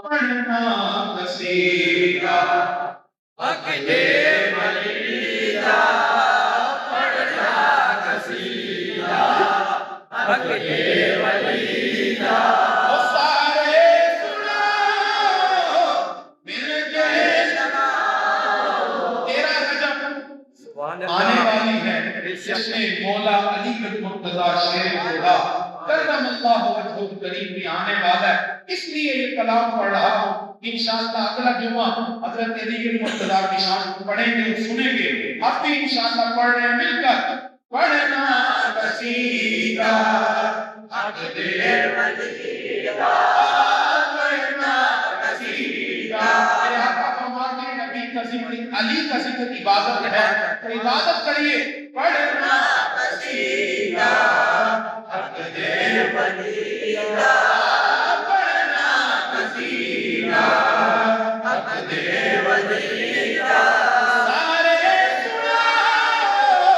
पढ़ना कसीदा हक दे वलीदा, पढ़ना कसीदा हक दे वलीदा। ओ सारे सुनाओ मिल गए जनाओ। 13 रजब आने वाली है, जिसमें मौला अली बिन मुर्तजा शेर जोड़ा करमल्लाहु वजहु करीम भी आने वाला है, इसलिए ये कलाम पढ़ रहा हूँ। इंशाअल्लाह अगला जुमा हजरत अली बिन मुर्तजा की शान पढ़ेंगे और सुनेंगे। आप भी इंशाअल्लाह पढ़ रहे हैं मिलकर। पढ़ना कसीदा हक दे वलीदा, पढ़ना कसीदा। अरे आका फरमाते हैं नबी का जिक्र, अली का जिक्र इबादत है, तो इबादत करिए। पढ़ना कसीदा हक दे वलीदा, पढ़ना कसीदा हक दे वलीदा। सारे सुनाओ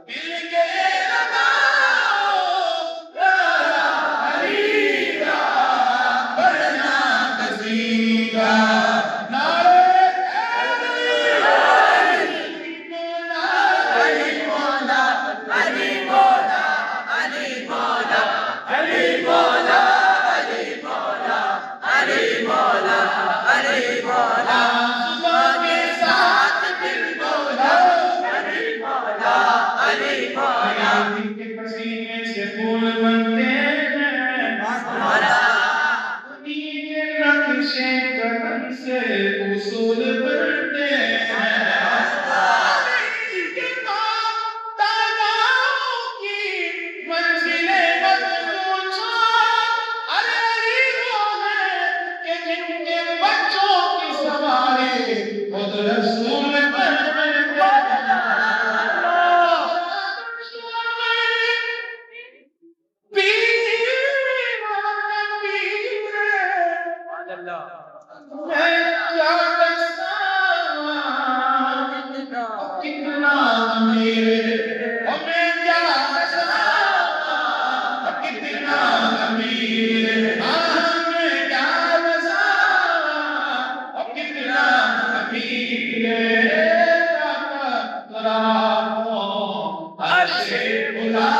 मिल के लगाओ वलीदा, पढ़ना कसीदा। नारे पसीने से फूल बनते हैं, नक्शे कदम से उसूल बनते हैं। मंजिलें मत पूछो, अरे अली वो है कि जिनके बच्चों की सवारी खुद रसूल बनते हैं। कितना अमीर हमें क्या कितना अमीर हमें क्या कितना अमीर अर्शे बुला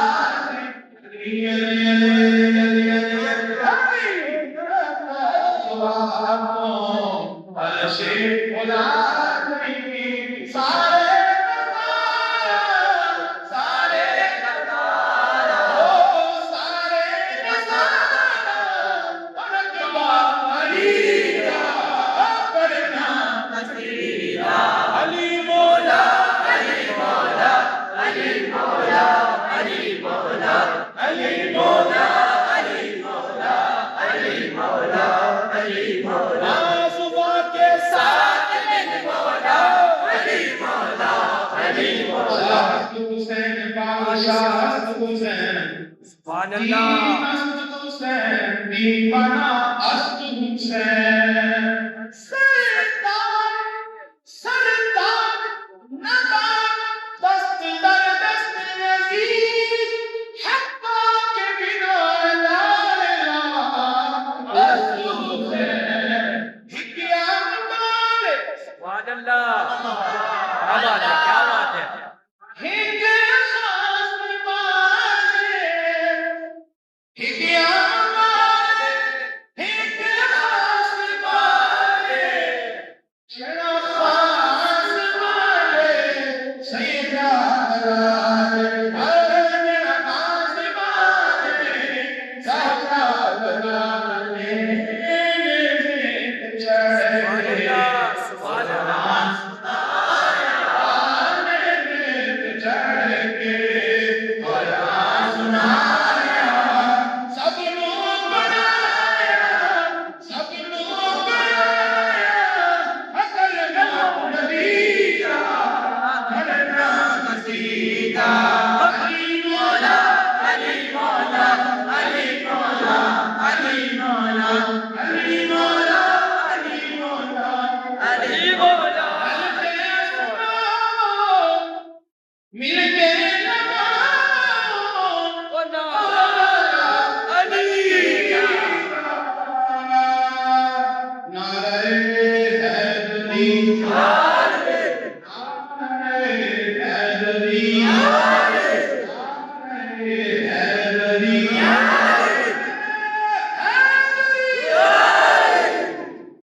नारे हैदरी